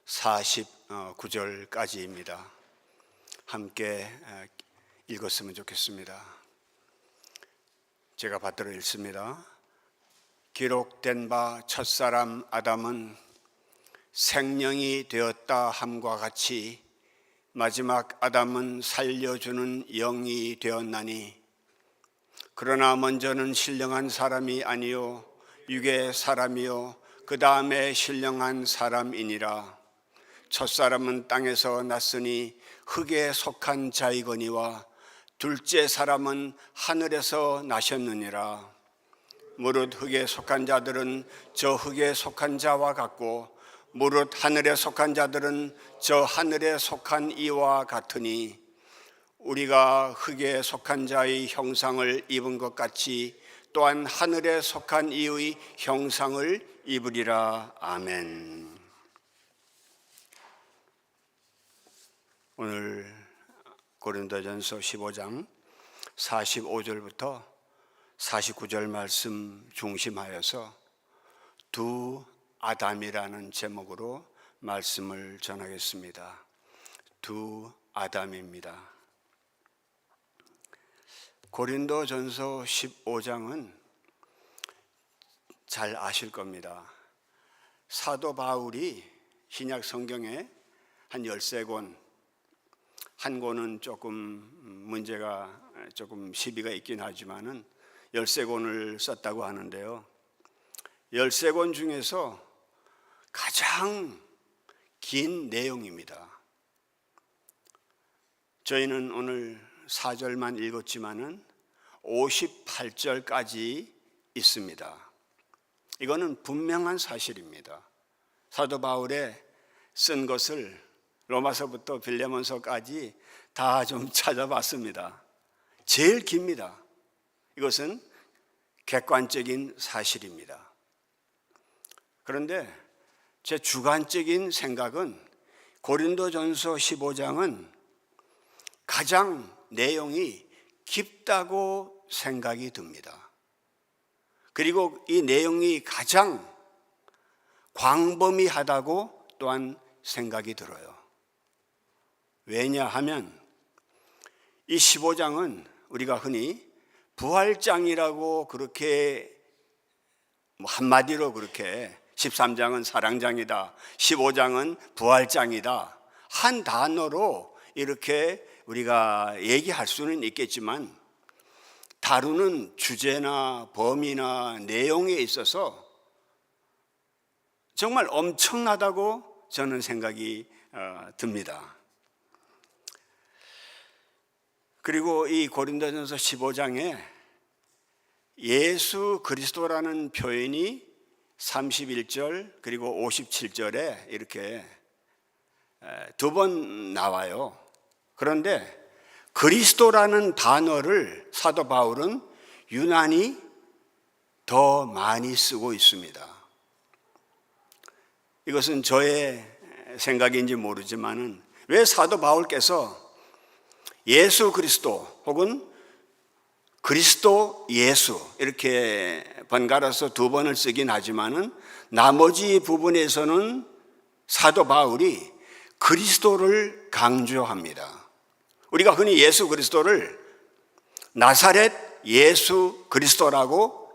49절까지입니다. 함께 읽었으면 좋겠습니다. 제가 받들어 읽습니다. 기록된 바 첫사람 아담은 생명이 되었다 함과 같이 마지막 아담은 살려주는 영이 되었나니, 그러나 먼저는 신령한 사람이 아니요 육의 사람이요 그 다음에 신령한 사람이니라. 첫사람은 땅에서 났으니 흙에 속한 자이거니와 둘째 사람은 하늘에서 나셨느니라. 무릇 흙에 속한 자들은 저 흙에 속한 자와 같고 무릇 하늘에 속한 자들은 저 하늘에 속한 이와 같으니, 우리가 흙에 속한 자의 형상을 입은 것 같이 또한 하늘에 속한 이의 형상을 입으리라. 아멘. 오늘 고린도전서 15장 45절부터 49절 말씀 중심하여서 두 아담이라는 제목으로 말씀을 전하겠습니다. 두 아담입니다. 고린도전서 15장은 잘 아실 겁니다. 사도 바울이 신약 성경에 한 13권, 한 권은 조금 문제가 조금 시비가 있긴 하지만은 13권을 썼다고 하는데요. 13권 중에서 가장 긴 내용입니다. 저희는 오늘 4절만 읽었지만은 58절까지 있습니다. 이거는 분명한 사실입니다. 사도 바울의 쓴 것을 로마서부터 빌레몬서까지 다 좀 찾아봤습니다. 제일 깁니다. 이것은 객관적인 사실입니다. 그런데 제 주관적인 생각은 고린도전서 15장은 가장 내용이 깊다고 생각이 듭니다. 그리고 이 내용이 가장 광범위하다고 또한 생각이 들어요. 왜냐하면 이 15장은 우리가 흔히 부활장이라고 그렇게 한마디로 그렇게 13장은 사랑장이다, 15장은 부활장이다 한 단어로 이렇게 우리가 얘기할 수는 있겠지만, 다루는 주제나 범위나 내용에 있어서 정말 엄청나다고 저는 생각이 듭니다. 그리고 이 고린도전서 15장에 예수 그리스도라는 표현이 31절 그리고 57절에 이렇게 두 번 나와요. 그런데 그리스도라는 단어를 사도 바울은 유난히 더 많이 쓰고 있습니다. 이것은 저의 생각인지 모르지만은 왜 사도 바울께서 예수 그리스도 혹은 그리스도 예수 이렇게 번갈아서 두 번을 쓰긴 하지만은 나머지 부분에서는 사도 바울이 그리스도를 강조합니다. 우리가 흔히 예수 그리스도를 나사렛 예수 그리스도라고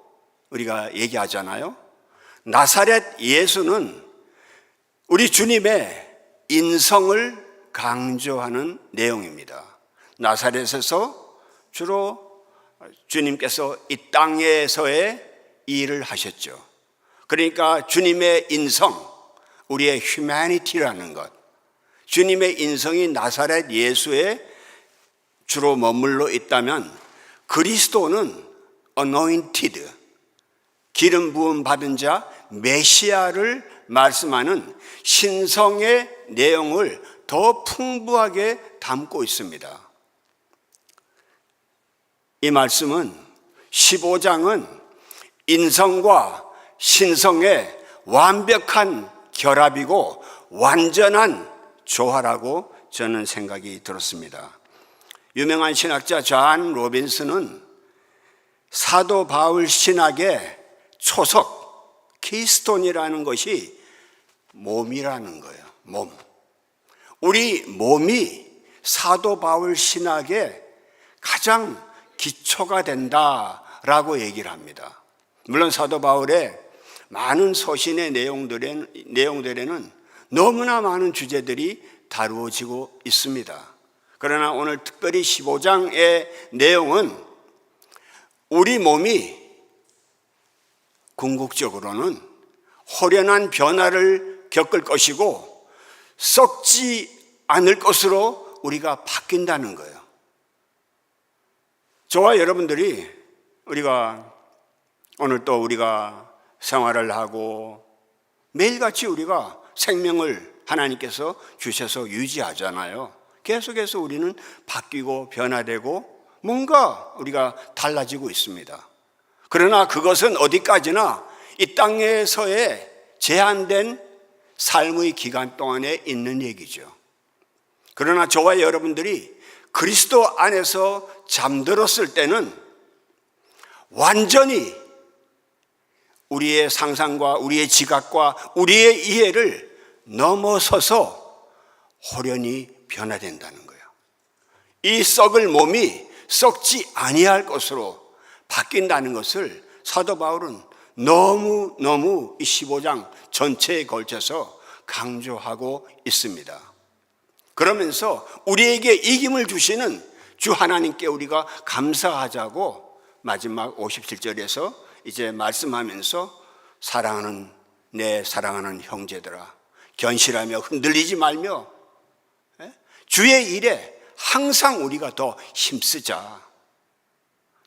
우리가 얘기하잖아요. 나사렛 예수는 우리 주님의 인성을 강조하는 내용입니다. 나사렛에서 주로 주님께서 이 땅에서의 일을 하셨죠. 그러니까 주님의 인성, 우리의 휴머니티라는 것, 주님의 인성이 나사렛 예수에 주로 머물러 있다면, 그리스도는 anointed, 기름 부음 받은 자, 메시아를 말씀하는 신성의 내용을 더 풍부하게 담고 있습니다. 이 말씀은 15장은 인성과 신성의 완벽한 결합이고 완전한 조화라고 저는 생각이 들었습니다. 유명한 신학자 존 로빈슨은 사도 바울 신학의 초석, 키스톤이라는 것이 몸이라는 거예요. 몸. 우리 몸이 사도 바울 신학의 가장 기초가 된다라고 얘기를 합니다. 물론 사도 바울의 많은 서신의 내용들에는 너무나 많은 주제들이 다루어지고 있습니다. 그러나 오늘 특별히 15장의 내용은 우리 몸이 궁극적으로는 호련한 변화를 겪을 것이고 썩지 않을 것으로 우리가 바뀐다는 거예요. 저와 여러분들이 오늘 또 우리가 생활을 하고 매일같이 우리가 생명을 하나님께서 주셔서 유지하잖아요. 계속해서 우리는 바뀌고 변화되고 뭔가 우리가 달라지고 있습니다. 그러나 그것은 어디까지나 이 땅에서의 제한된 삶의 기간 동안에 있는 얘기죠. 그러나 저와 여러분들이 그리스도 안에서 잠들었을 때는 완전히 우리의 상상과 우리의 지각과 우리의 이해를 넘어서서 호련히 변화된다는 거예요. 이 썩을 몸이 썩지 아니할 것으로 바뀐다는 것을 사도 바울은 너무 이 15장 전체에 걸쳐서 강조하고 있습니다. 그러면서 우리에게 이김을 주시는 주 하나님께 우리가 감사하자고 마지막 57절에서 이제 말씀하면서 내 사랑하는 형제들아 견실하며 흔들리지 말며 주의 일에 항상 우리가 더 힘쓰자.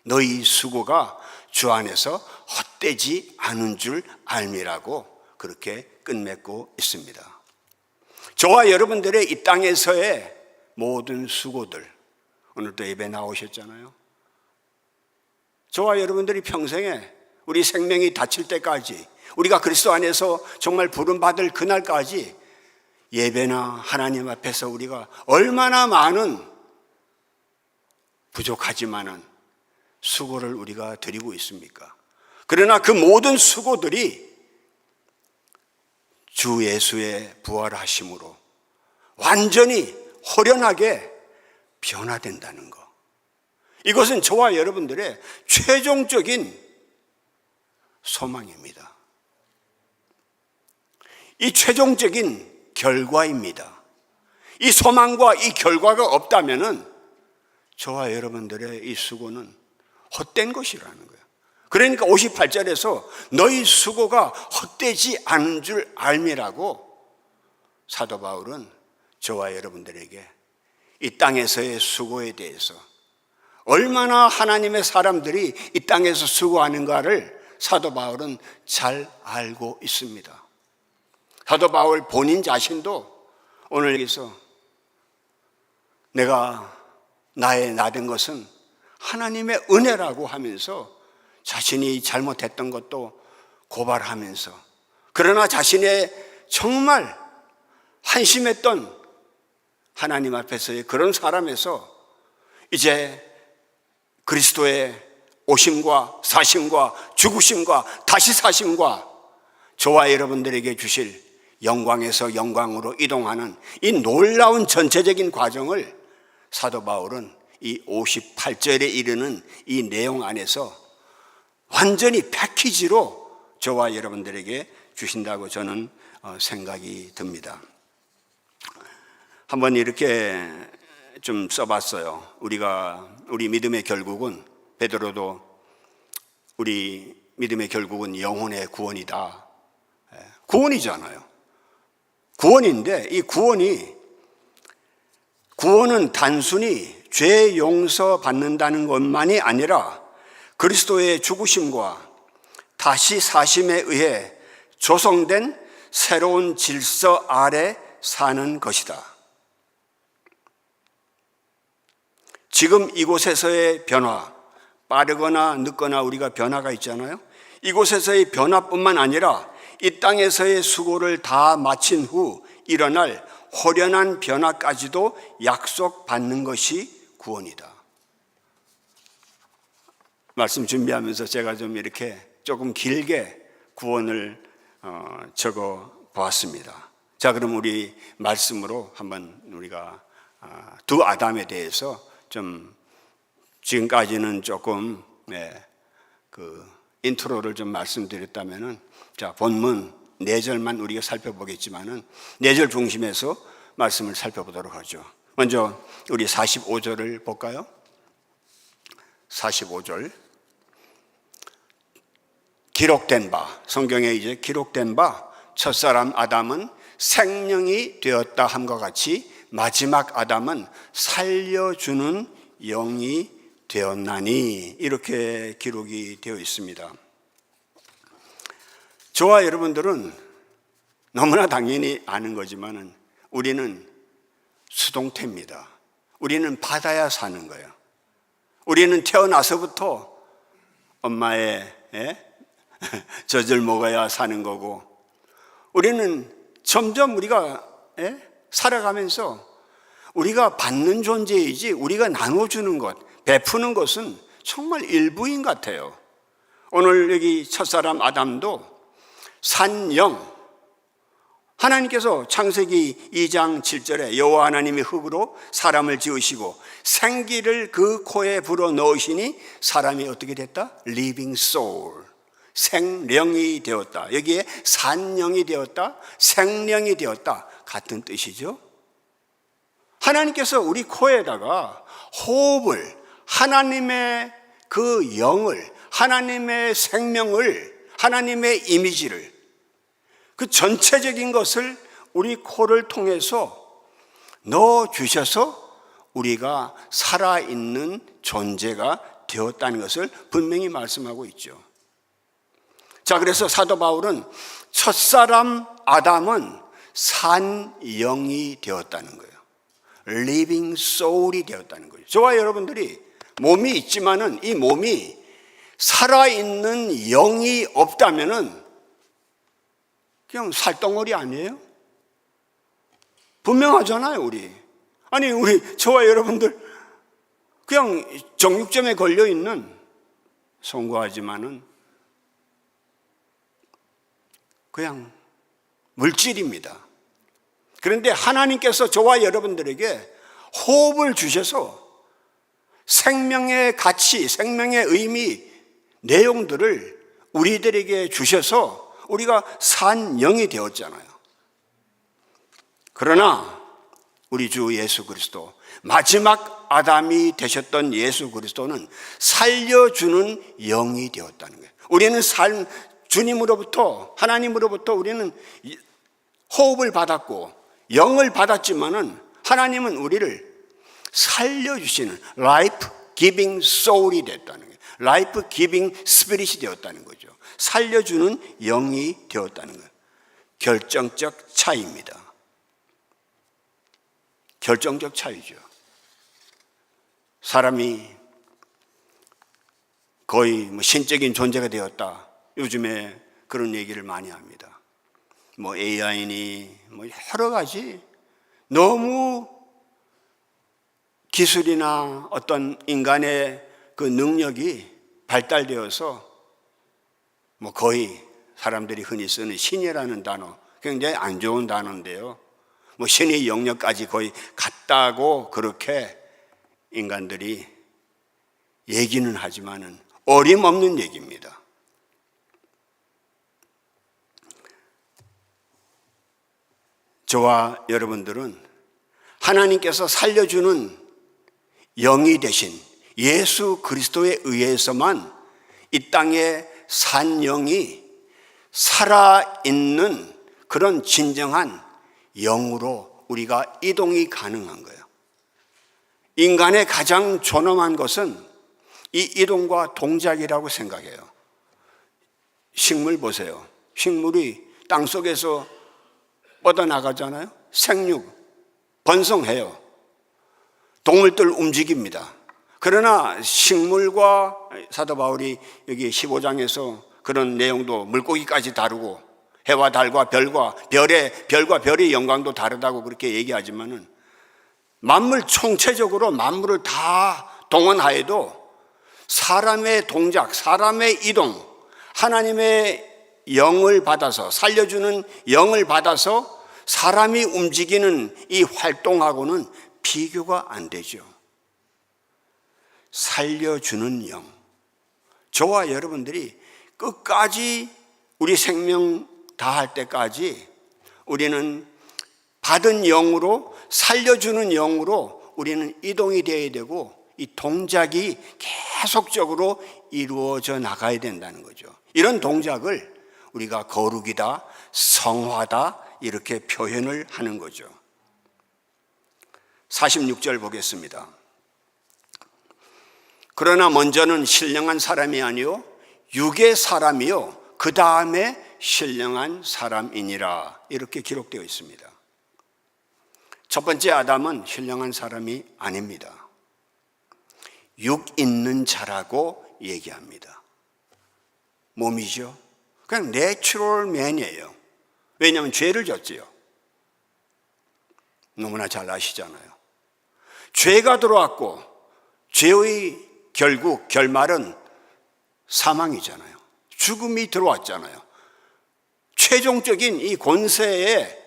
너희 수고가 주 안에서 헛되지 않은 줄 알미라고 그렇게 끝맺고 있습니다. 저와 여러분들의 이 땅에서의 모든 수고들, 오늘도 예배 나오셨잖아요. 저와 여러분들이 평생에 우리 생명이 닫힐 때까지 우리가 그리스도 안에서 정말 부름받을 그날까지 예배나 하나님 앞에서 우리가 얼마나 많은 부족하지만은 수고를 우리가 드리고 있습니까? 그러나 그 모든 수고들이 주 예수의 부활하심으로 완전히 호련하게 변화된다는 것. 이것은 저와 여러분들의 최종적인 소망입니다. 이 최종적인 결과입니다. 이 소망과 이 결과가 없다면은 저와 여러분들의 이 수고는 헛된 것이라는 거예요. 그러니까 58절에서 너희 수고가 헛되지 않은 줄 알미라고 사도 바울은 저와 여러분들에게 이 땅에서의 수고에 대해서 얼마나 하나님의 사람들이 이 땅에서 수고하는가를 사도 바울은 잘 알고 있습니다. 사도 바울 본인 자신도 오늘 여기서 내가 나의 나된 것은 하나님의 은혜라고 하면서 자신이 잘못했던 것도 고발하면서 그러나 자신의 정말 한심했던 하나님 앞에서의 그런 사람에서 이제 그리스도의 오심과 사심과 죽으심과 다시 사심과 저와 여러분들에게 주실 영광에서 영광으로 이동하는 이 놀라운 전체적인 과정을 사도 바울은 이 58절에 이르는 이 내용 안에서 완전히 패키지로 저와 여러분들에게 주신다고 저는 생각이 듭니다. 한번 이렇게 좀 써봤어요. 우리 믿음의 결국은, 베드로도 우리 믿음의 결국은 영혼의 구원이다. 구원이잖아요. 구원인데 이 구원은 단순히 죄 용서 받는다는 것만이 아니라 그리스도의 죽으심과 다시 사심에 의해 조성된 새로운 질서 아래 사는 것이다. 지금 이곳에서의 변화, 빠르거나 늦거나 우리가 변화가 있잖아요. 이곳에서의 변화뿐만 아니라 이 땅에서의 수고를 다 마친 후 일어날 호련한 변화까지도 약속받는 것이 구원이다. 말씀 준비하면서 제가 좀 이렇게 조금 길게 구원을 적어 보았습니다. 자, 그럼 우리 말씀으로 한번 우리가 두 아담에 대해서 좀 지금까지는 조금 그 인트로를 좀 말씀드렸다면은, 자, 본문 4절만 우리가 살펴보겠지만은 4절 중심에서 말씀을 살펴보도록 하죠. 먼저 우리 45절을 볼까요? 45절. 기록된 바, 성경에 이제 기록된 바, 첫사람 아담은 생명이 되었다 함과 같이 마지막 아담은 살려주는 영이 되었나니, 이렇게 기록이 되어 있습니다. 저와 여러분들은 너무나 당연히 아는 거지만은 우리는 수동태입니다. 우리는 받아야 사는 거예요. 우리는 태어나서부터 엄마의 젖을 먹어야 사는 거고, 우리는 점점 우리가 살아가면서 우리가 받는 존재이지 우리가 나눠주는 것, 베푸는 것은 정말 일부인 것 같아요. 오늘 여기 첫사람 아담도 산영, 하나님께서 창세기 2장 7절에 여호와 하나님이 흙으로 사람을 지으시고 생기를 그 코에 불어 넣으시니 사람이 어떻게 됐다? Living soul, 생령이 되었다. 여기에 산령이 되었다, 생령이 되었다, 같은 뜻이죠. 하나님께서 우리 코에다가 호흡을, 하나님의 그 영을, 하나님의 생명을, 하나님의 이미지를, 그 전체적인 것을 우리 코를 통해서 넣어주셔서 우리가 살아있는 존재가 되었다는 것을 분명히 말씀하고 있죠. 자, 그래서 사도 바울은 첫사람 아담은 산영이 되었다는 거예요. Living soul이 되었다는 거예요. 저와 여러분들이 몸이 있지만은 이 몸이 살아있는 영이 없다면은 그냥 살덩어리 아니에요? 분명하잖아요, 우리. 아니, 저와 여러분들 그냥 정육점에 걸려있는, 송구하지만은 그냥 물질입니다. 그런데 하나님께서 저와 여러분들에게 호흡을 주셔서 생명의 가치, 생명의 의미, 내용들을 우리들에게 주셔서 우리가 산영이 되었잖아요. 그러나 우리 주 예수 그리스도, 마지막 아담이 되셨던 예수 그리스도는 살려주는 영이 되었다는 거예요. 우리는 주님으로부터, 하나님으로부터 우리는 호흡을 받았고 영을 받았지만은 하나님은 우리를 살려주시는 life giving soul이 됐다는 거예요. life giving spirit이 되었다는 거죠. 살려주는 영이 되었다는 거예요. 결정적 차이입니다. 결정적 차이죠. 사람이 거의 신적인 존재가 되었다, 요즘에 그런 얘기를 많이 합니다. AI니 여러 가지 너무 기술이나 어떤 인간의 그 능력이 발달되어서 거의 사람들이 흔히 쓰는 신이라는 단어, 굉장히 안 좋은 단어인데요. 신의 영역까지 거의 갔다고 그렇게 인간들이 얘기는 하지만은 어림없는 얘기입니다. 저와 여러분들은 하나님께서 살려주는 영이 되신 예수 그리스도에 의해서만 이 땅에 산영이 살아있는 그런 진정한 영으로 우리가 이동이 가능한 거예요. 인간의 가장 존엄한 것은 이 이동과 동작이라고 생각해요. 식물 보세요. 식물이 땅속에서 뻗어나가잖아요. 생육, 번성해요. 동물들 움직입니다. 그러나 식물과, 사도 바울이 여기 15장에서 그런 내용도 물고기까지 다루고 해와 달과 별과 별의 영광도 다르다고 그렇게 얘기하지만은 만물 총체적으로 만물을 다 동원하여도 사람의 동작, 사람의 이동, 하나님의 영을 받아서, 살려주는 영을 받아서 사람이 움직이는 이 활동하고는 비교가 안 되죠. 살려주는 영. 저와 여러분들이 끝까지 우리 생명 다할 때까지 우리는 받은 영으로, 살려주는 영으로 우리는 이동이 되어야 되고, 이 동작이 계속적으로 이루어져 나가야 된다는 거죠. 이런 동작을 우리가 거룩이다, 성화다 이렇게 표현을 하는 거죠. 46절 보겠습니다. 그러나 먼저는 신령한 사람이 아니요 육의 사람이요 그 다음에 신령한 사람이니라, 이렇게 기록되어 있습니다. 첫 번째 아담은 신령한 사람이 아닙니다. 육 있는 자라고 얘기합니다. 몸이죠. 그냥 내추럴맨이에요. 왜냐하면 죄를 졌지요. 너무나 잘 아시잖아요. 죄가 들어왔고 죄의 결국 결말은 사망이잖아요. 죽음이 들어왔잖아요. 최종적인 이 권세에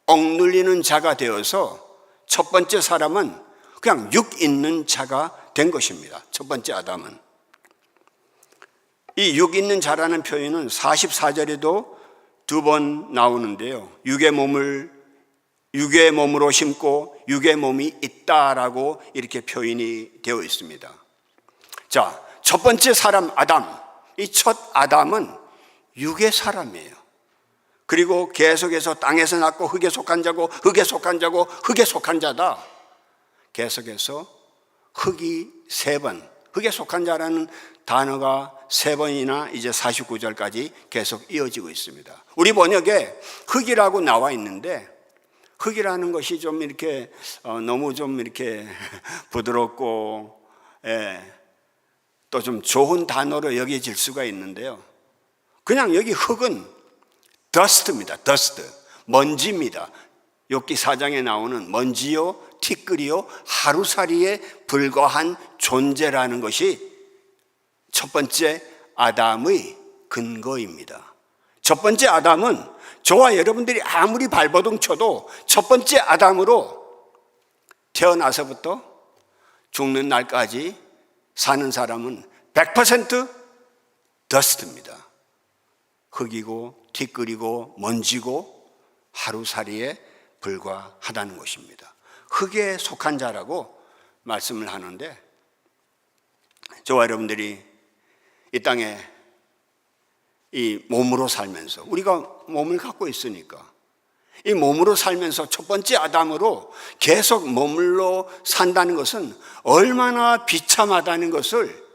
억눌리는 자가 되어서 첫 번째 사람은 그냥 육 있는 자가 된 것입니다. 첫 번째 아담은. 이 육 있는 자라는 표현은 44절에도 두 번 나오는데요. 육의 몸으로 심고 육의 몸이 있다라고 이렇게 표현이 되어 있습니다. 자, 첫 번째 사람 아담, 이 첫 아담은 육의 사람이에요. 그리고 계속해서 땅에서 났고 흙에 속한 자고 흙에 속한 자고 흙에 속한 자다. 계속해서 흙이 세 번, 흙에 속한 자라는 단어가 세 번이나 이제 49절까지 계속 이어지고 있습니다. 우리 번역에 흙이라고 나와 있는데, 흙이라는 것이 좀 이렇게 너무 좀 이렇게 부드럽고 또 좀 좋은 단어로 여겨질 수가 있는데요. 그냥 여기 흙은 dust입니다. dust, 먼지입니다. 욥기 4장에 나오는 먼지요, 티끌이요, 하루살이에 불과한 존재라는 것이 첫 번째 아담의 근거입니다. 첫 번째 아담은 저와 여러분들이 아무리 발버둥 쳐도 첫 번째 아담으로 태어나서부터 죽는 날까지 사는 사람은 100% dust입니다. 흙이고 티끌이고 먼지고 하루살이에 불과하다는 것입니다. 흙에 속한 자라고 말씀을 하는데, 저와 여러분들이 이 땅에 이 몸으로 살면서, 우리가 몸을 갖고 있으니까 이 몸으로 살면서 첫 번째 아담으로 계속 머물러 산다는 것은 얼마나 비참하다는 것을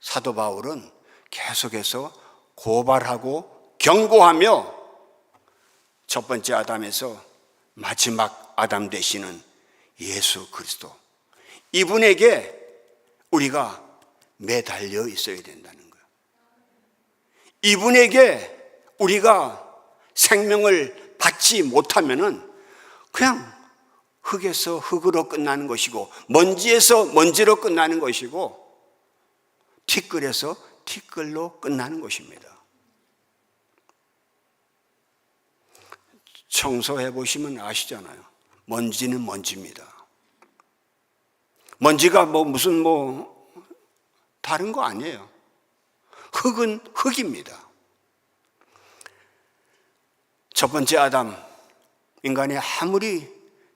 사도 바울은 계속해서 고발하고 경고하며, 첫 번째 아담에서 마지막 아담 되시는 예수 그리스도, 이분에게 우리가 매달려 있어야 된다는 거예요. 이분에게 우리가 생명을 받지 못하면은 그냥 흙에서 흙으로 끝나는 것이고, 먼지에서 먼지로 끝나는 것이고, 티끌에서 티끌로 끝나는 것입니다. 청소해 보시면 아시잖아요. 먼지는 먼지입니다. 먼지가 무슨 다른 거 아니에요. 흙은 흙입니다. 첫 번째 아담, 인간이 아무리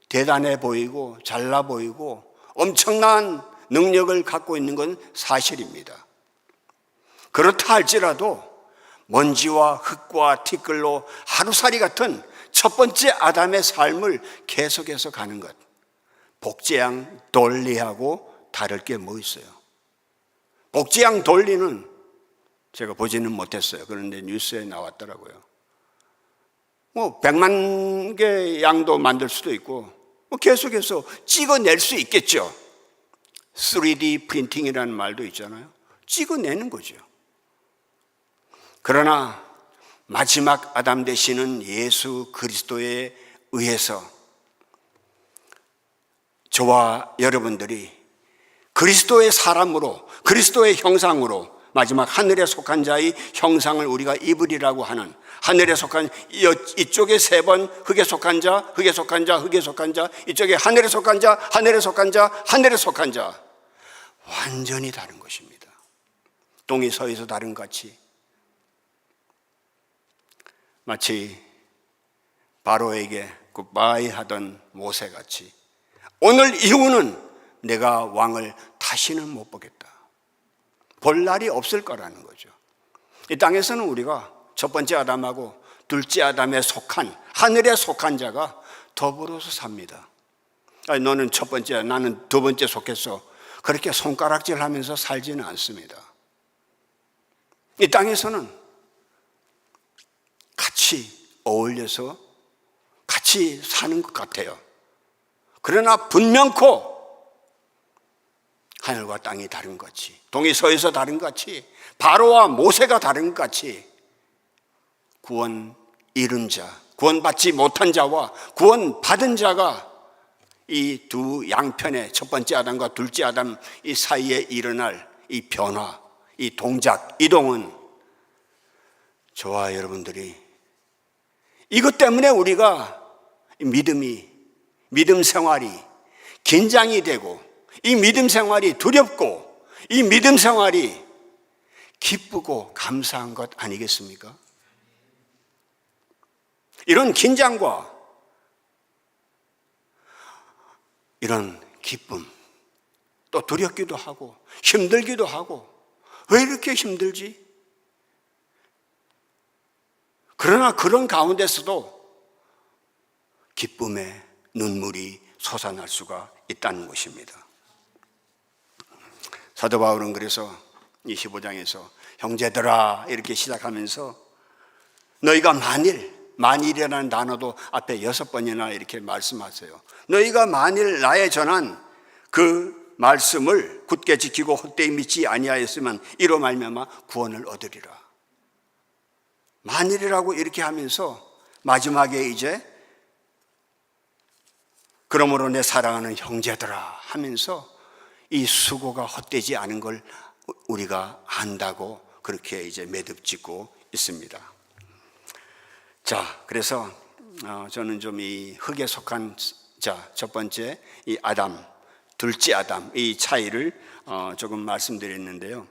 대단해 보이고 잘나 보이고 엄청난 능력을 갖고 있는 건 사실입니다. 그렇다 할지라도 먼지와 흙과 티끌로 하루살이 같은 첫 번째 아담의 삶을 계속해서 가는 것, 복제양 돌리하고 다를 게 뭐 있어요? 복제양 돌리는 제가 보지는 못했어요. 그런데 뉴스에 나왔더라고요. 100만 개 양도 만들 수도 있고 계속해서 찍어낼 수 있겠죠. 3D 프린팅이라는 말도 있잖아요. 찍어내는 거죠. 그러나 마지막 아담 되시는 예수 그리스도에 의해서 저와 여러분들이 그리스도의 사람으로, 그리스도의 형상으로 마지막 하늘에 속한 자의 형상을 우리가 입으리라고 하는, 하늘에 속한, 이쪽에 세 번 흙에 속한 자, 흙에 속한 자, 흙에 속한 자, 이쪽에 하늘에 속한 자, 하늘에 속한 자, 하늘에 속한 자, 완전히 다른 것입니다. 동이 서에서 다른 것 같이, 마치 바로에게 굿바이 하던 모세같이 오늘 이후는 내가 왕을 다시는 못 보겠다, 볼 날이 없을 거라는 거죠. 이 땅에서는 우리가 첫 번째 아담하고 둘째 아담에 속한, 하늘에 속한 자가 더불어서 삽니다. 아니, 너는 첫 번째, 나는 두 번째 속했어, 그렇게 손가락질 하면서 살지는 않습니다. 이 땅에서는 같이 어울려서 같이 사는 것 같아요. 그러나 분명코 하늘과 땅이 다른 것 같이, 동이 서에서 다른 것 같이, 바로와 모세가 다른 것 같이, 구원 잃은 자, 구원받지 못한 자와 구원받은 자가 이 두 양편의 첫 번째 아담과 둘째 아담 이 사이에 일어날 이 변화, 이 동작, 이동은 저와 여러분들이 이것 때문에 우리가 믿음 생활이 긴장이 되고, 이 믿음 생활이 두렵고, 이 믿음 생활이 기쁘고 감사한 것 아니겠습니까? 이런 긴장과 이런 기쁨, 또 두렵기도 하고 힘들기도 하고, 왜 이렇게 힘들지? 그러나 그런 가운데서도 기쁨의 눈물이 솟아날 수가 있다는 것입니다. 사도 바울은 그래서 이 15장에서 형제들아 이렇게 시작하면서 너희가 만일이라는 단어도 앞에 6번이나 이렇게 말씀하세요. 너희가 만일 나의 전한 그 말씀을 굳게 지키고 헛되이 믿지 아니하였으면 이로 말미암아 구원을 얻으리라. 만일이라고 이렇게 하면서 마지막에 이제 그러므로 내 사랑하는 형제들아 하면서 이 수고가 헛되지 않은 걸 우리가 안다고 그렇게 이제 매듭짓고 있습니다. 자, 그래서 저는 좀 이 흙에 속한 자, 첫 번째 이 아담, 둘째 아담 이 차이를 조금 말씀드렸는데요.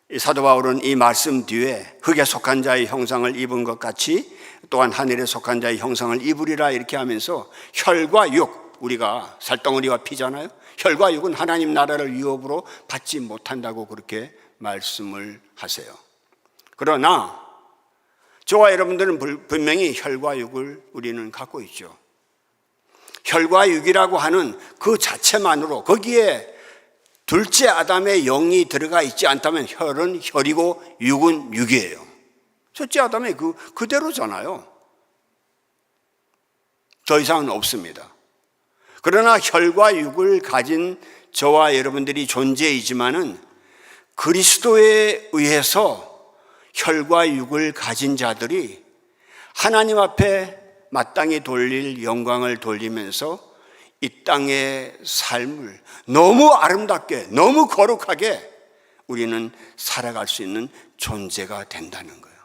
이 사도 바울은 이 말씀 뒤에 흙에 속한 자의 형상을 입은 것 같이 또한 하늘에 속한 자의 형상을 입으리라 이렇게 하면서 혈과 육, 우리가 살덩어리와 피잖아요. 혈과 육은 하나님 나라를 위협으로 받지 못한다고 그렇게 말씀을 하세요. 그러나 저와 여러분들은 분명히 혈과 육을 우리는 갖고 있죠. 혈과 육이라고 하는 그 자체만으로, 거기에 둘째 아담의 영이 들어가 있지 않다면 혈은 혈이고 육은 육이에요. 첫째 아담의 그대로잖아요. 더 이상은 없습니다. 그러나 혈과 육을 가진 저와 여러분들이 존재이지만은 그리스도에 의해서 혈과 육을 가진 자들이 하나님 앞에 마땅히 돌릴 영광을 돌리면서 이 땅의 삶을 너무 아름답게, 너무 거룩하게 우리는 살아갈 수 있는 존재가 된다는 거예요.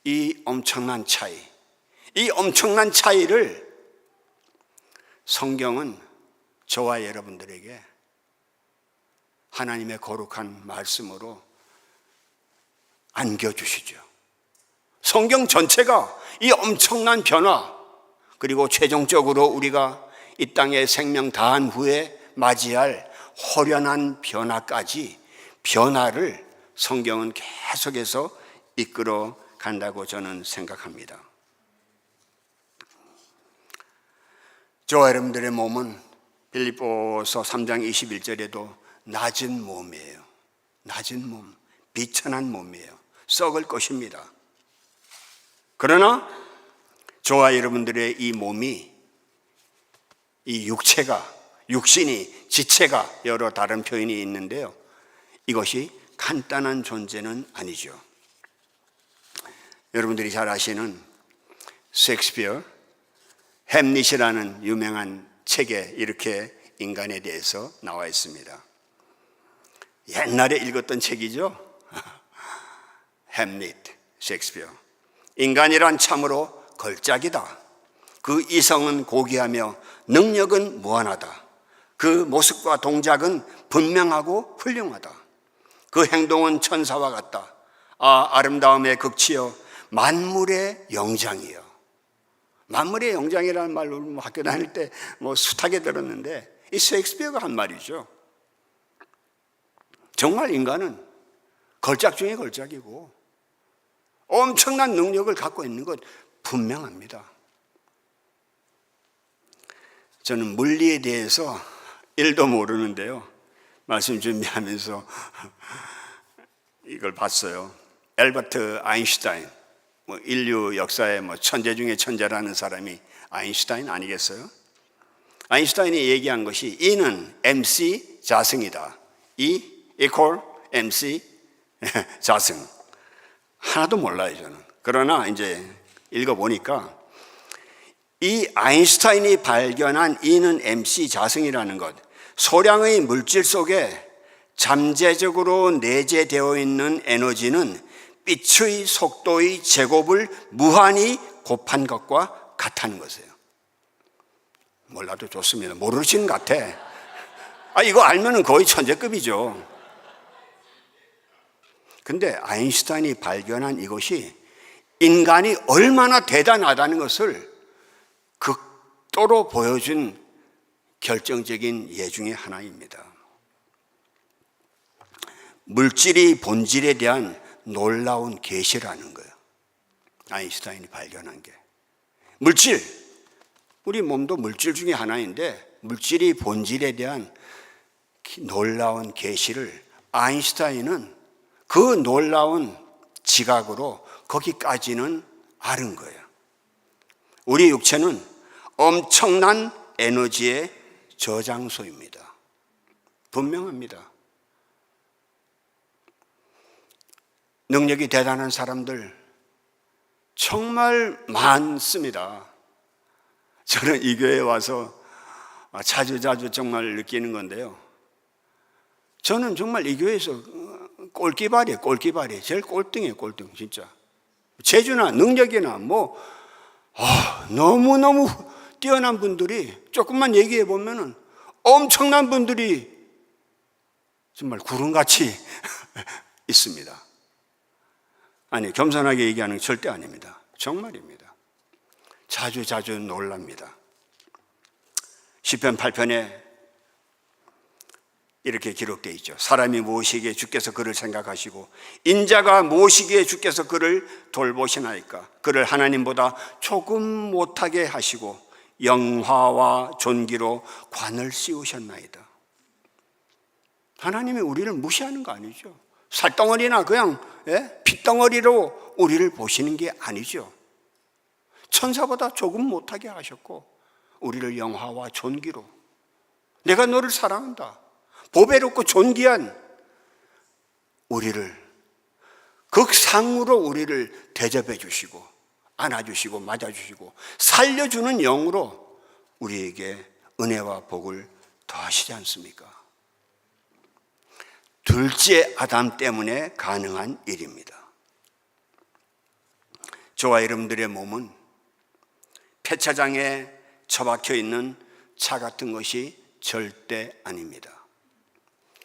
이 엄청난 차이를 성경은 저와 여러분들에게 하나님의 거룩한 말씀으로 안겨주시죠. 성경 전체가 이 엄청난 변화, 그리고 최종적으로 우리가 이 땅에 생명 다한 후에 맞이할 호련한 변화까지, 변화를 성경은 계속해서 이끌어 간다고 저는 생각합니다. 저와 여러분들의 몸은 빌립보서 3장 21절에도 낮은 몸이에요. 낮은 몸, 비천한 몸이에요. 썩을 것입니다. 그러나 저와 여러분들의 이 몸이, 이 육신이, 지체가 여러 다른 표현이 있는데요, 이것이 간단한 존재는 아니죠. 여러분들이 잘 아시는 셰익스피어 햄릿이라는 유명한 책에 이렇게 인간에 대해서 나와 있습니다. 옛날에 읽었던 책이죠. 햄릿, 셰익스피어. 인간이란 참으로 걸작이다. 그 이성은 고귀하며 능력은 무한하다. 그 모습과 동작은 분명하고 훌륭하다. 그 행동은 천사와 같다. 아름다움의 극치여 만물의 영장이여. 만물의 영장이라는 말로 학교 다닐 때 숱하게 들었는데 이 셰익스피어가 한 말이죠. 정말 인간은 걸작 중에 걸작이고 엄청난 능력을 갖고 있는 것 분명합니다. 저는 물리에 대해서 1도 모르는데요. 말씀 준비하면서 이걸 봤어요. 엘버트 아인슈타인, 인류 역사의 천재 중에 천재라는 사람이 아인슈타인 아니겠어요? 아인슈타인이 얘기한 것이 E는 MC 자승이다. E equal MC 자승. 하나도 몰라요, 저는. 그러나 이제 읽어보니까 이 아인슈타인이 발견한 E는 MC 자승이라는 것, 소량의 물질 속에 잠재적으로 내재되어 있는 에너지는 빛의 속도의 제곱을 무한히 곱한 것과 같다는 것이에요. 몰라도 좋습니다. 모르시는 것 같아. 이거 알면은 거의 천재급이죠. 근데 아인슈타인이 발견한 이것이 인간이 얼마나 대단하다는 것을 극도로 보여준 결정적인 예 중에 하나입니다. 물질이 본질에 대한 놀라운 계시라는 거예요. 아인슈타인이 발견한 게. 물질, 우리 몸도 물질 중에 하나인데 물질이 본질에 대한 놀라운 계시를 아인슈타인은 그 놀라운 지각으로 거기까지는 아는 거예요. 우리 육체는 엄청난 에너지의 저장소입니다. 분명합니다. 능력이 대단한 사람들 정말 많습니다. 저는 이 교회에 와서 자주 정말 느끼는 건데요. 저는 정말 이 교회에서 꼴기발이에요. 제일 꼴등이에요, 꼴등, 진짜. 재주나 능력이나 너무너무 뛰어난 분들이 조금만 얘기해 보면은 엄청난 분들이 정말 구름같이 있습니다. 아니, 겸손하게 얘기하는 게 절대 아닙니다. 정말입니다. 자주 놀랍니다. 시편 8편에 이렇게 기록되어 있죠. 사람이 무엇이기에 주께서 그를 생각하시고 인자가 무엇이기에 주께서 그를 돌보시나이까. 그를 하나님보다 조금 못하게 하시고 영화와 존귀로 관을 씌우셨나이다. 하나님이 우리를 무시하는 거 아니죠. 살덩어리나 그냥 핏덩어리로 우리를 보시는 게 아니죠. 천사보다 조금 못하게 하셨고 우리를 영화와 존귀로, 내가 너를 사랑한다, 보배롭고 존귀한 우리를 극상으로 우리를 대접해 주시고 안아주시고 맞아주시고 살려주는 영으로 우리에게 은혜와 복을 더하시지 않습니까? 둘째 아담 때문에 가능한 일입니다. 저와 여러분들의 몸은 폐차장에 처박혀 있는 차 같은 것이 절대 아닙니다.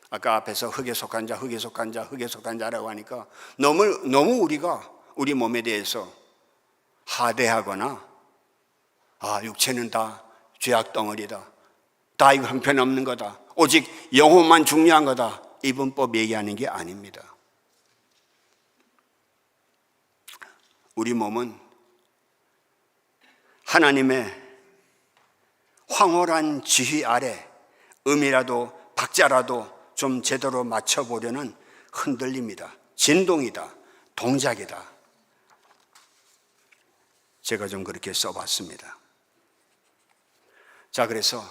아까 앞에서 흙에 속한 자라고 하니까 너무 우리가 우리 몸에 대해서 하대하거나 육체는 다 죄악 덩어리다, 다 이거 형편없는 거다, 오직 영혼만 중요한 거다, 이분법 얘기하는 게 아닙니다. 우리 몸은 하나님의 황홀한 지휘 아래 음이라도 박자라도 좀 제대로 맞춰보려는 흔들림이다, 진동이다, 동작이다. 제가 좀 그렇게 써봤습니다. 자, 그래서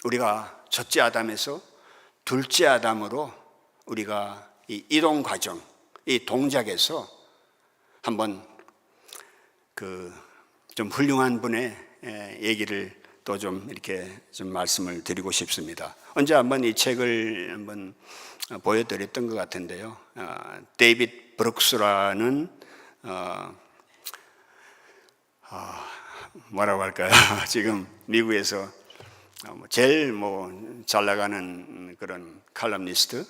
우리가 첫째 아담에서 둘째 아담으로 우리가 이 이동 과정, 이 동작에서 한번 좀 훌륭한 분의 얘기를 또 좀 이렇게 좀 말씀을 드리고 싶습니다. 언제 한번 이 책을 한번 보여드렸던 것 같은데요. 데이빗 브룩스라는 뭐라고 할까요? 지금 미국에서 제일 잘 나가는 그런 칼럼니스트,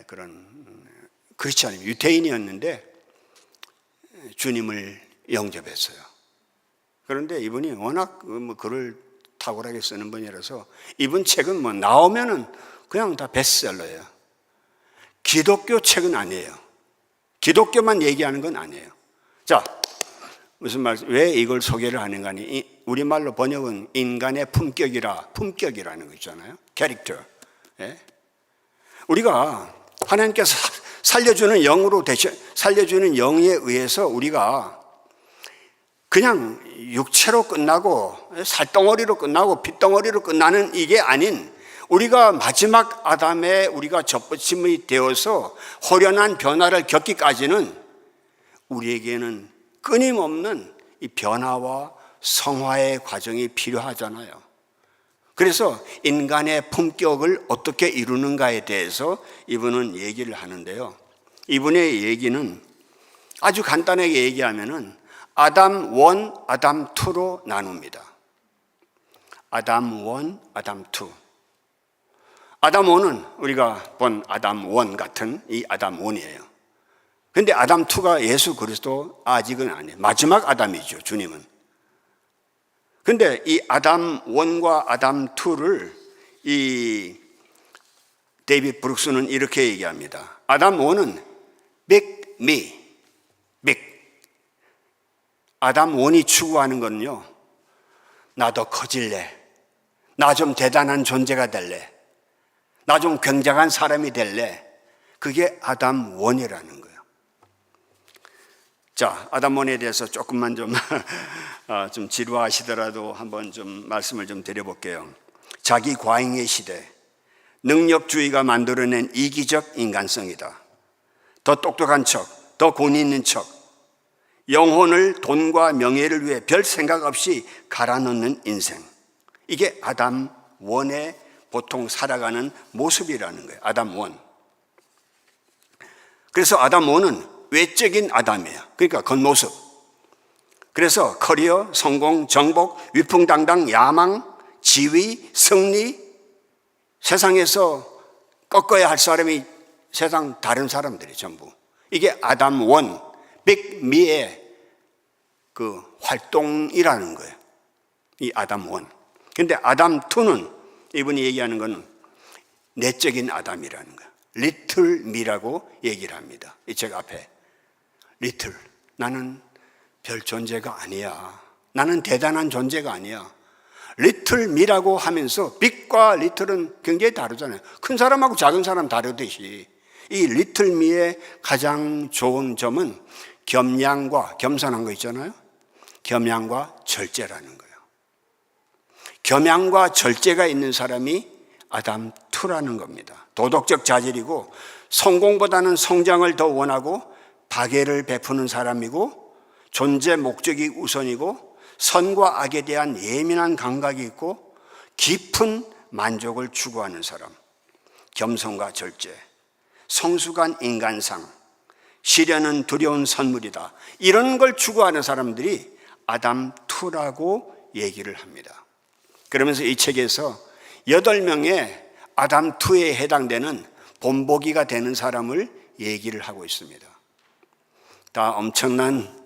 그런 크리스찬 유태인이었는데 주님을 영접했어요. 그런데 이분이 워낙 글을 탁월하게 쓰는 분이라서 이분 책은 나오면은 그냥 다 베스트셀러예요. 기독교 책은 아니에요. 기독교만 얘기하는 건 아니에요. 자, 무슨 말씀? 왜 이걸 소개를 하는가 하니, 우리말로 번역은 인간의 품격이라는 거 있잖아요. 캐릭터. 예? 우리가 하나님께서 살려주는 영으로 살려주는 영에 의해서 우리가 그냥 육체로 끝나고 살덩어리로 끝나고 핏덩어리로 끝나는 이게 아닌, 우리가 마지막 아담에 우리가 접붙임이 되어서 호련한 변화를 겪기까지는 우리에게는 끊임없는 이 변화와 성화의 과정이 필요하잖아요. 그래서 인간의 품격을 어떻게 이루는가에 대해서 이분은 얘기를 하는데요. 이분의 얘기는 아주 간단하게 얘기하면은 아담 1, 아담 2로 나눕니다. 아담 1, 아담 2. 아담 1은 우리가 본 아담 1 같은 이 아담 1이에요. 근데 아담 2가 예수 그리스도 아직은 아니에요. 마지막 아담이죠, 주님은. 근데 이 아담 1과 아담 2를 이 데이빗 브룩스는 이렇게 얘기합니다. 아담 1은 big me, big. 아담 1이 추구하는 건요, 나 더 커질래, 나 좀 대단한 존재가 될래, 나 좀 굉장한 사람이 될래. 그게 아담 1이라는 거예요. 자, 아담 1에 대해서 조금만 좀 지루하시더라도 한번 좀 말씀을 좀 드려볼게요. 자기 과잉의 시대, 능력주의가 만들어낸 이기적 인간성이다. 더 똑똑한 척, 더 권위 있는 척, 영혼을 돈과 명예를 위해 별 생각 없이 갈아넣는 인생. 이게 아담 1의 보통 살아가는 모습이라는 거예요. 아담 1. 그래서 아담 1은 외적인 아담이에요. 그러니까 겉모습. 그래서 커리어, 성공, 정복, 위풍당당, 야망, 지위, 승리, 세상에서 꺾어야 할 사람이 세상 다른 사람들이 전부. 이게 아담 1, 빅미의 그 활동이라는 거예요. 이 아담 1. 근데 아담 2는 이분이 얘기하는 건 내적인 아담이라는 거예요. 리틀 미라고 얘기를 합니다. 이 책 앞에. 리틀. 나는 별 존재가 아니야. 나는 대단한 존재가 아니야. 리틀 미라고 하면서 빅과 리틀은 굉장히 다르잖아요. 큰 사람하고 작은 사람 다르듯이 이 리틀 미의 가장 좋은 점은 겸양과 겸손한 거 있잖아요. 겸양과 절제라는 거예요. 겸양과 절제가 있는 사람이 아담 2라는 겁니다. 도덕적 자질이고 성공보다는 성장을 더 원하고 박애를 베푸는 사람이고 존재 목적이 우선이고 선과 악에 대한 예민한 감각이 있고 깊은 만족을 추구하는 사람. 겸손과 절제, 성숙한 인간상, 시련은 두려운 선물이다. 이런 걸 추구하는 사람들이 아담 2라고 얘기를 합니다. 그러면서 이 책에서 8명의 아담 2에 해당되는 본보기가 되는 사람을 얘기를 하고 있습니다. 다 엄청난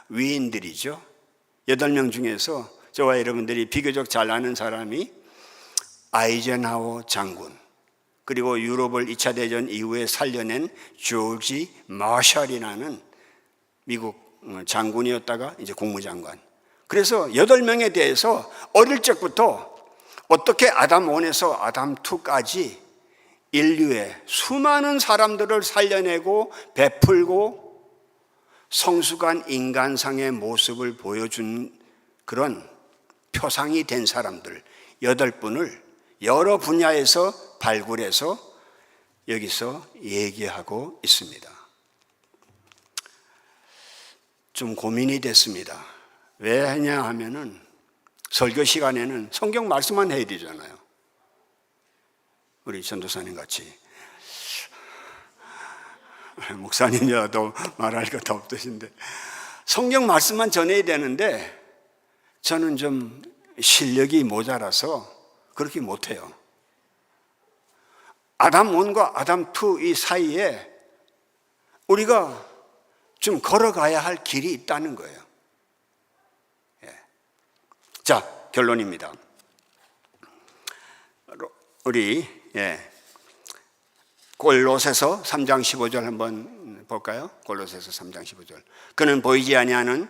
위인들이죠. 8명 중에서 저와 여러분들이 비교적 잘 아는 사람이 아이젠하워 장군, 그리고 유럽을 2차 대전 이후에 살려낸 조지 마샬이라는 미국 장군이었다가 이제 국무장관. 그래서 8명에 대해서 어릴 적부터 어떻게 아담 1에서 아담 2까지 인류의 수많은 사람들을 살려내고 베풀고 성숙한 인간상의 모습을 보여준 그런 표상이 된 사람들 8분을 여러 분야에서 발굴해서 여기서 얘기하고 있습니다. 좀 고민이 됐습니다. 왜 하냐 하면은 설교 시간에는 성경 말씀만 해야 되잖아요. 우리 전도사님 같이. 목사님이라도 말할 것 없으신데 성경 말씀만 전해야 되는데 저는 좀 실력이 모자라서 그렇게 못해요. 아담 1과 아담 2 이 사이에 우리가 좀 걸어가야 할 길이 있다는 거예요. 자, 결론입니다. 우리 골로새서 3장 15절 한번 볼까요? 골로새서 3장 15절. 그는 보이지 아니하는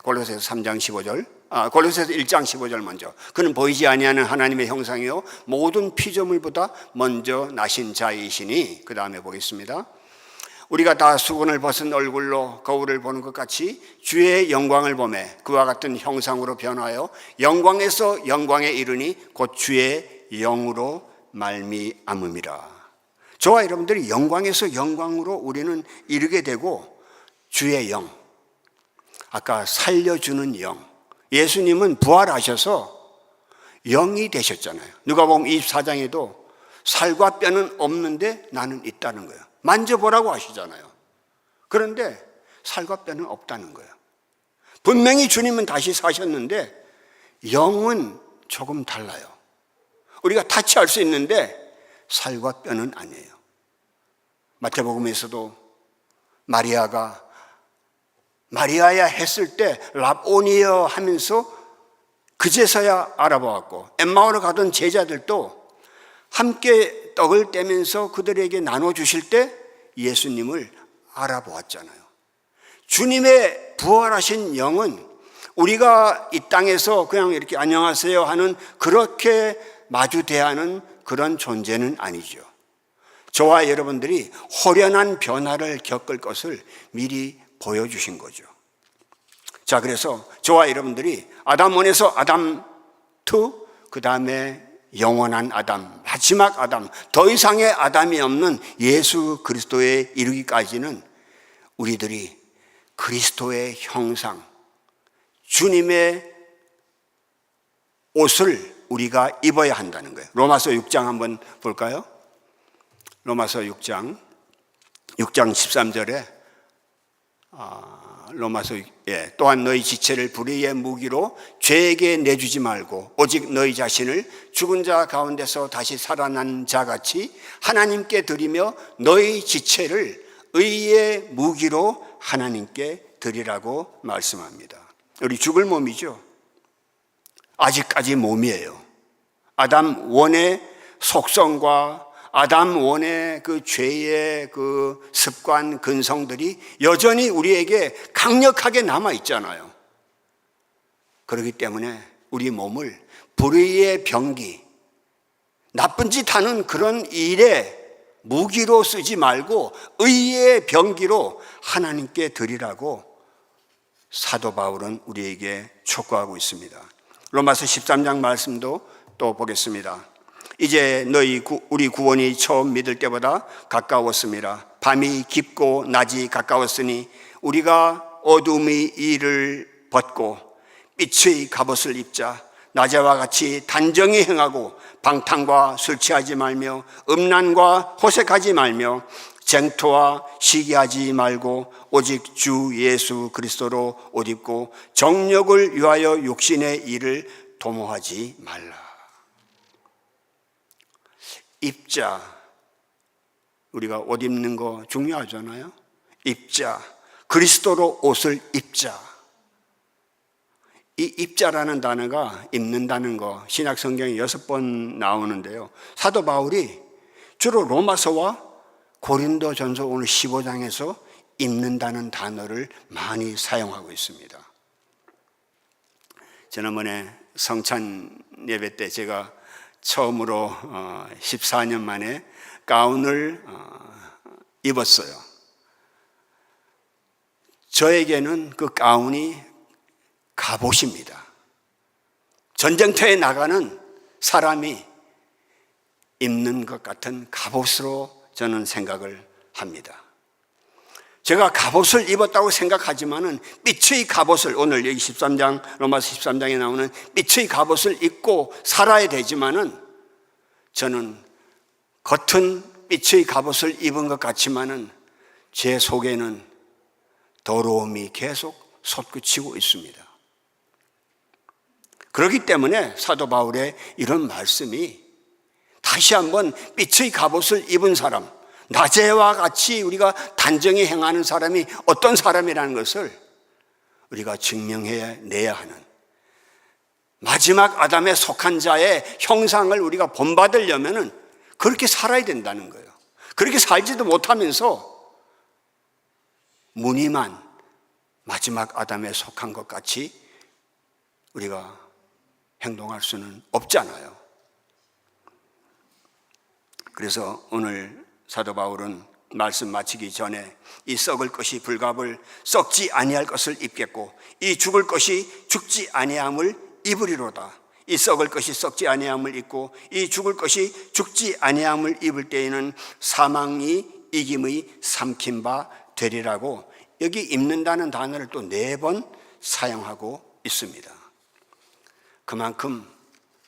골로새서 3장 15절. 골로새서 1장 15절 먼저. 그는 보이지 아니하는 하나님의 형상이요 모든 피조물보다 먼저 나신 자이시니, 그 다음에 보겠습니다. 우리가 다 수건을 벗은 얼굴로 거울을 보는 것 같이 주의 영광을 보매 그와 같은 형상으로 변하여 영광에서 영광에 이르니 곧 주의 영으로 말미암음이라. 저와 여러분들이 영광에서 영광으로 우리는 이르게 되고, 주의 영, 아까 살려주는 영, 예수님은 부활하셔서 영이 되셨잖아요. 누가복음 24장에도 살과 뼈는 없는데 나는 있다는 거예요. 만져보라고 하시잖아요. 그런데 살과 뼈는 없다는 거예요. 분명히 주님은 다시 사셨는데 영은 조금 달라요. 우리가 타치할 수 있는데 살과 뼈는 아니에요. 마태복음에서도 마리아가 마리아야 했을 때 라보니여 하면서 그제서야 알아보았고, 엠마오로 가던 제자들도 함께 떡을 떼면서 그들에게 나눠주실 때 예수님을 알아보았잖아요. 주님의 부활하신 영은 우리가 이 땅에서 그냥 이렇게 안녕하세요 하는, 그렇게 마주 대하는 그런 존재는 아니죠. 저와 여러분들이 호련한 변화를 겪을 것을 미리 보여주신 거죠. 자, 그래서 저와 여러분들이 아담 1에서 아담 2, 그 다음에 영원한 아담, 마지막 아담, 더 이상의 아담이 없는 예수 그리스도에 이르기까지는 우리들이 그리스도의 형상, 주님의 옷을 우리가 입어야 한다는 거예요. 로마서 6장 한번 볼까요? 로마서 6장 13절에 또한 너희 지체를 불의의 무기로 죄에게 내주지 말고 오직 너희 자신을 죽은 자 가운데서 다시 살아난 자같이 하나님께 드리며 너희 지체를 의의 무기로 하나님께 드리라고 말씀합니다. 우리 죽을 몸이죠. 아직까지 몸이에요. 아담 1의 속성과 아담 1의 그 죄의 그 습관, 근성들이 여전히 우리에게 강력하게 남아 있잖아요. 그렇기 때문에 우리 몸을 불의의 병기, 나쁜 짓 하는 그런 일에 무기로 쓰지 말고 의의 병기로 하나님께 드리라고 사도 바울은 우리에게 촉구하고 있습니다. 로마서 13장 말씀도 또 보겠습니다. 이제 우리 구원이 처음 믿을 때보다 가까웠습니다. 밤이 깊고 낮이 가까웠으니 우리가 어둠의 일을 벗고 빛의 갑옷을 입자. 낮에와 같이 단정히 행하고 방탕과 술 취하지 말며 음란과 호색하지 말며 쟁토와 시기하지 말고 오직 주 예수 그리스도로 옷 입고 정욕을 위하여 육신의 일을 도모하지 말라. 입자, 우리가 옷 입는 거 중요하잖아요. 입자, 그리스도로 옷을 입자. 이 입자라는 단어가 입는다는 거 신약 성경에 6번 나오는데요. 사도 바울이 주로 로마서와 고린도전서 오늘 15장에서 입는다는 단어를 많이 사용하고 있습니다. 지난번에 성찬 예배 때 제가 처음으로 14년 만에 가운을 입었어요. 저에게는 그 가운이 갑옷입니다. 전쟁터에 나가는 사람이 입는 것 같은 갑옷으로 저는 생각을 합니다. 제가 갑옷을 입었다고 생각하지만은 빛의 갑옷을, 오늘 여기 13장, 로마서 13장에 나오는 빛의 갑옷을 입고 살아야 되지만은, 저는 겉은 빛의 갑옷을 입은 것 같지만은 제 속에는 더러움이 계속 솟구치고 있습니다. 그렇기 때문에 사도 바울의 이런 말씀이 다시 한번 빛의 갑옷을 입은 사람, 낮에와 같이 우리가 단정히 행하는 사람이 어떤 사람이라는 것을 우리가 증명해내야 하는, 마지막 아담에 속한 자의 형상을 우리가 본받으려면 그렇게 살아야 된다는 거예요. 그렇게 살지도 못하면서 무늬만 마지막 아담에 속한 것 같이 우리가 행동할 수는 없잖아요. 그래서 오늘 사도 바울은 말씀 마치기 전에 이 썩을 것이 불갑을 썩지 아니할 것을 입겠고 이 죽을 것이 죽지 아니함을 입으리로다. 이 썩을 것이 썩지 아니함을 입고 이 죽을 것이 죽지 아니함을 입을 때에는 사망이 이김의 삼킨 바 되리라고, 여기 입는다는 단어를 또 4번 사용하고 있습니다. 그만큼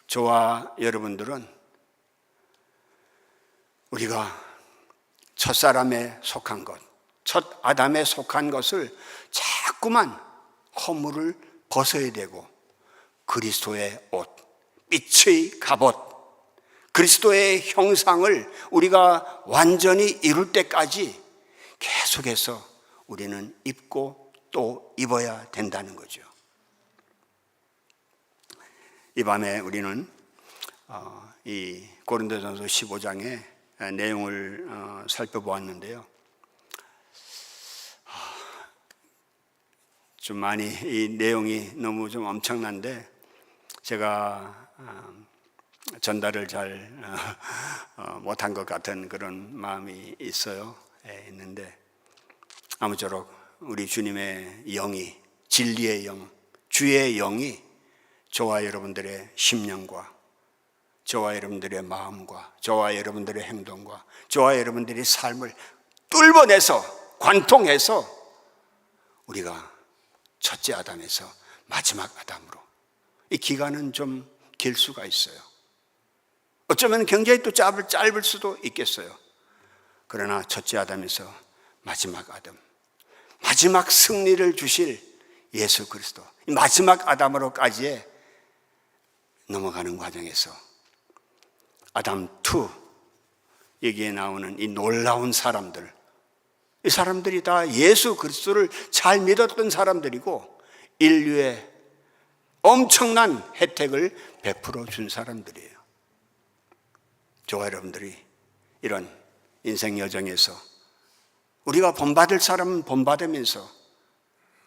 저와 여러분들은 우리가 첫사람에 속한 것, 첫 아담에 속한 것을 자꾸만 허물을 벗어야 되고, 그리스도의 옷, 빛의 갑옷, 그리스도의 형상을 우리가 완전히 이룰 때까지 계속해서 우리는 입고 또 입어야 된다는 거죠. 이 밤에 우리는 이 고린도전서 15장의 내용을 살펴보았는데요. 좀 많이 이 내용이 너무 좀 엄청난데 제가 전달을 잘 못한 것 같은 그런 마음이 있는데, 아무쪼록 우리 주님의 영이, 진리의 영, 주의 영이 저와 여러분들의 심령과 저와 여러분들의 마음과 저와 여러분들의 행동과 저와 여러분들의 삶을 뚫어내서 관통해서 우리가 첫째 아담에서 마지막 아담으로, 이 기간은 좀 길 수가 있어요. 어쩌면 굉장히 또 짧을 수도 있겠어요. 그러나 첫째 아담에서 마지막 아담, 마지막 승리를 주실 예수 그리스도, 이 마지막 아담으로까지의 넘어가는 과정에서 아담 2, 여기에 나오는 이 놀라운 사람들, 이 사람들이 다 예수 그리스도를 잘 믿었던 사람들이고 인류의 엄청난 혜택을 베풀어 준 사람들이에요. 저와 여러분들이 이런 인생 여정에서 우리가 본받을 사람은 본받으면서,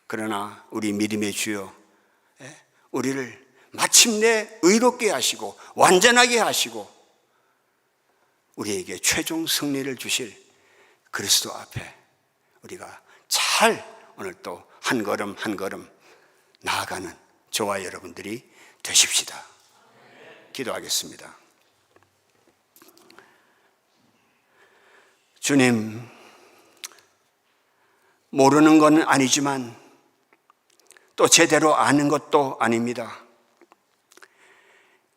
그러나 우리 믿음의 주여 우리를 마침내 의롭게 하시고 완전하게 하시고 우리에게 최종 승리를 주실 그리스도 앞에 우리가 잘 오늘 또 한 걸음 한 걸음 나아가는 저와 여러분들이 되십시다. 기도하겠습니다. 주님, 모르는 건 아니지만 또 제대로 아는 것도 아닙니다.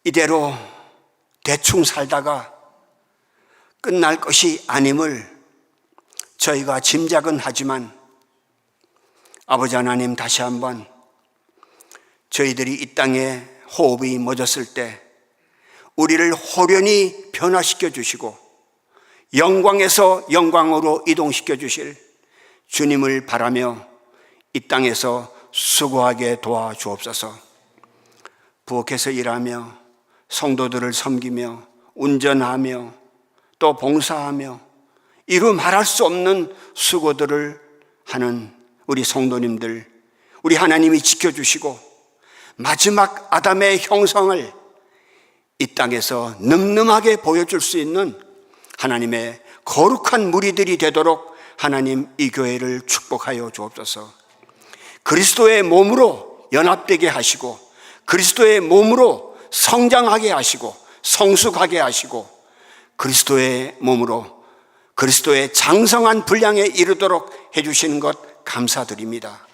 이대로 대충 살다가 끝날 것이 아님을 저희가 짐작은 하지만, 아버지 하나님, 다시 한번 저희들이 이 땅에 호흡이 멎었을 때 우리를 호련히 변화시켜 주시고 영광에서 영광으로 이동시켜 주실 주님을 바라며 이 땅에서 수고하게 도와주옵소서. 부엌에서 일하며 성도들을 섬기며 운전하며 또 봉사하며 이루 말할 수 없는 수고들을 하는 우리 성도님들, 우리 하나님이 지켜주시고 마지막 아담의 형상을 이 땅에서 늠름하게 보여줄 수 있는 하나님의 거룩한 무리들이 되도록 하나님 이 교회를 축복하여 주옵소서. 그리스도의 몸으로 연합되게 하시고 그리스도의 몸으로 성장하게 하시고 성숙하게 하시고 그리스도의 몸으로 그리스도의 장성한 분량에 이르도록 해주시는 것 감사드립니다.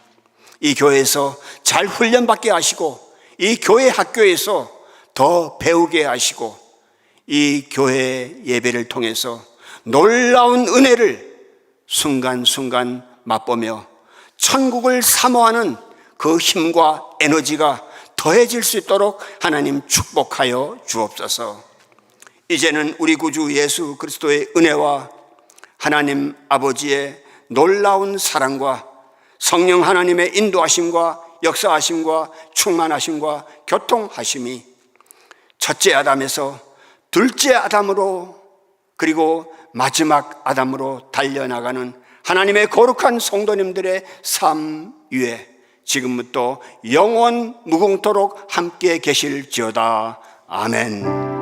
이 교회에서 잘 훈련받게 하시고 이 교회 학교에서 더 배우게 하시고 이 교회 예배를 통해서 놀라운 은혜를 순간순간 맛보며 천국을 사모하는 그 힘과 에너지가 더해질 수 있도록 하나님 축복하여 주옵소서. 이제는 우리 구주 예수 그리스도의 은혜와 하나님 아버지의 놀라운 사랑과 성령 하나님의 인도하심과 역사하심과 충만하심과 교통하심이 첫째 아담에서 둘째 아담으로 그리고 마지막 아담으로 달려나가는 하나님의 거룩한 성도님들의 삶 위에 지금부터 영원 무궁토록 함께 계실지어다. 아멘.